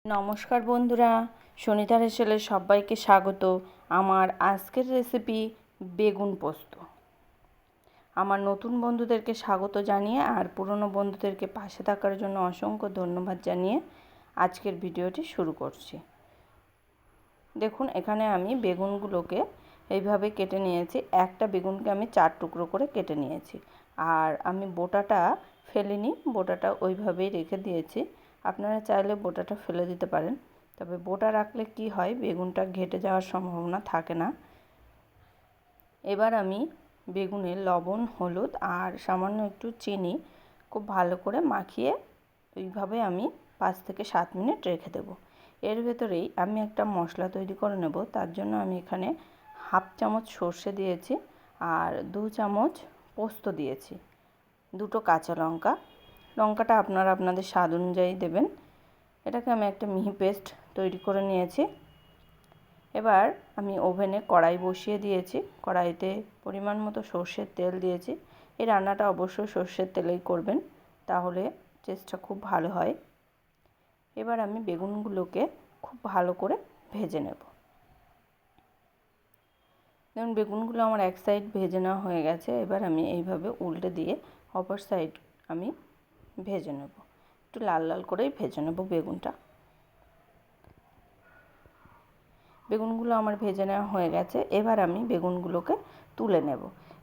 নমস্কার বন্ধুরা, সুনিতার হেসেলে সবাইকে স্বাগত। আমার আজকের রেসিপি বেগুন পোস্ত। আমার নতুন বন্ধুদেরকে স্বাগত জানিয়ে আর পুরনো বন্ধুদেরকে পাশে থাকার জন্য অসংখ্য ধন্যবাদ জানিয়ে আজকের ভিডিওটি শুরু করছি। দেখুন, এখানে আমি বেগুনগুলোকে এইভাবে কেটে নিয়েছি। একটা বেগুনকে আমি 4 টুকরো করে কেটে নিয়েছি। আর আমি বোটাটা ফেলিনি, বোটাটা ওইভাবেই রেখে দিয়েছি। আপনারা চাইলে বোটাটা ফেলে দিতে পারেন, তবে বোটা রাখলে কি হয়, বেগুনটা ঘেটে যাওয়ার সম্ভাবনা থাকে না। এবার আমি বেগুনে লবণ, হলুদ আর সামান্য একটু চিনি খুব ভালো করে মাখিয়ে এইভাবে আমি 5 থেকে 7 মিনিট রেখে দেব। এর ভেতরেই আমি একটা মশলা তৈরি করে নেব। তার জন্য আমি এখানে হাফ চামচ সর্ষে দিয়েছি আর 2 চামচ পোস্ত দিয়েছি, 2টো কাঁচা লঙ্কা। লঙ্কাটা আপনারা আপনাদের স্বাদ অনুযায়ী দেবেন। এটাকে আমি একটা মিহি পেস্ট তৈরি করে নিয়েছি। এবার আমি ওভেনে কড়াই বসিয়ে দিয়েছি। কড়াইতে পরিমাণ মতো সর্ষের তেল দিয়েছি। এই রান্নাটা অবশ্যই সর্ষের তেলেই করবেন, তাহলে টেস্টটা খুব ভালো হয়। এবার আমি বেগুনগুলোকে খুব ভালো করে ভেজে নেব। দেখুন, বেগুনগুলো আমার এক সাইড ভেজে নেওয়া হয়ে গেছে। এবার আমি এইভাবে উল্টে দিয়ে অপর সাইড আমি ভেজে নেব। একটু লাল লাল করেই ভেজে নেব বেগুনটা। বেগুনগুলো আমার ভেজে নেওয়া হয়ে গেছে। এবার আমি বেগুনগুলোকে তুলে নেব।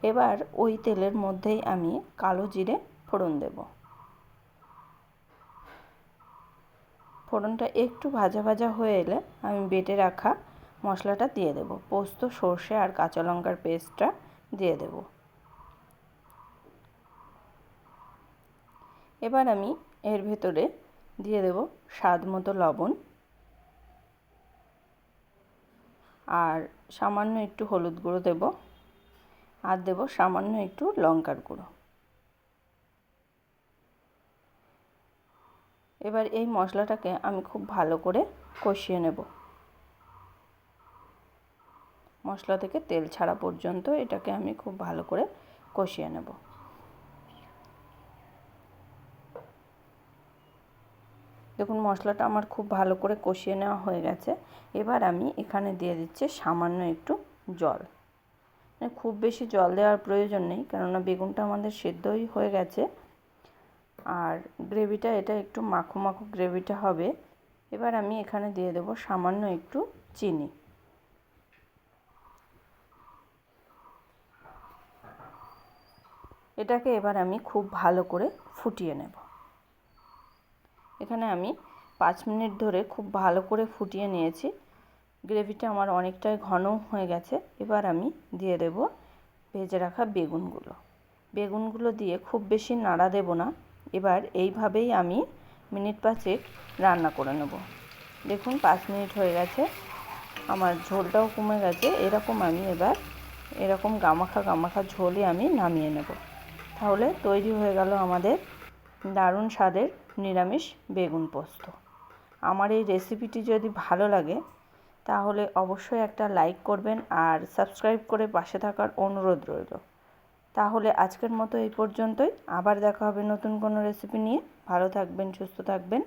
এবার ওই তেলের মধ্যেই আমি কালো জিরে ফোড়ন দেব। ফোড়নটা একটু ভাজা ভাজা হয়ে এলে আমি বেটে রাখা মশলাটা দিয়ে দেব। পোস্ত, সর্ষে আর কাঁচা লঙ্কার পেস্টটা দিয়ে দেব। এবার আমি এর ভেতরে দিয়ে দেব স্বাদ মতো লবণ আর সামান্য একটু হলুদ গুঁড়ো দেব, আর দেব সামান্য একটু লঙ্কার গুঁড়ো। এবার এই মশলাটাকে আমি খুব ভালো করে কষিয়ে নেব। মশলা থেকে তেল ছাড়া পর্যন্ত এটাকে আমি খুব ভালো করে কষিয়ে নেব। দেখুন, মশলাটা আমার খুব ভালো করে কষিয়ে নেওয়া হয়ে গেছে। এবার আমি এখানে দিয়ে দিচ্ছি সামান্য একটু জল। খুব বেশি জল দেওয়ার প্রয়োজন নেই, কেননা বেগুনটা আমাদের সেদ্ধই হয়ে গেছে। আর গ্রেভিটা এটা একটু মাখো মাখো গ্রেভিটা হবে। এবার আমি এখানে দিয়ে দেব সামান্য একটু চিনি। এটাকে এবার আমি খুব ভালো করে ফুটিয়ে নেব। এখানে আমি 5 মিনিট ধরে খুব ভালো করে ফুটিয়ে নিয়েছি। গ্রেভিটা আমার অনেকটাই ঘন হয়ে গেছে। এবার আমি দিয়ে দেব ভেজে রাখা বেগুনগুলো। বেগুনগুলো দিয়ে খুব বেশি নাড়া দেব না। এবার এইভাবেই আমি মিনিট 5 রান্না করে নেব। দেখুন, 5 মিনিট হয়ে গেছে, আমার ঝোলটাও কমে গেছে। এরকম আমি এবার এরকম গামাখা গামাখা ঝোলই আমি নামিয়ে নেব। তাহলে তৈরি হয়ে গেল আমাদের দারুণ স্বাদের নিরামিষ বেগুন পোস্ত। আমার এই রেসিপিটি যদি ভালো লাগে তাহলে অবশ্যই একটা লাইক করবেন আর সাবস্ক্রাইব করে পাশে থাকার অনুরোধ রইল। তাহলে আজকের মতো এই পর্যন্তই। আবার দেখা হবে নতুন কোনো রেসিপি নিয়ে। ভালো থাকবেন, সুস্থ থাকবেন।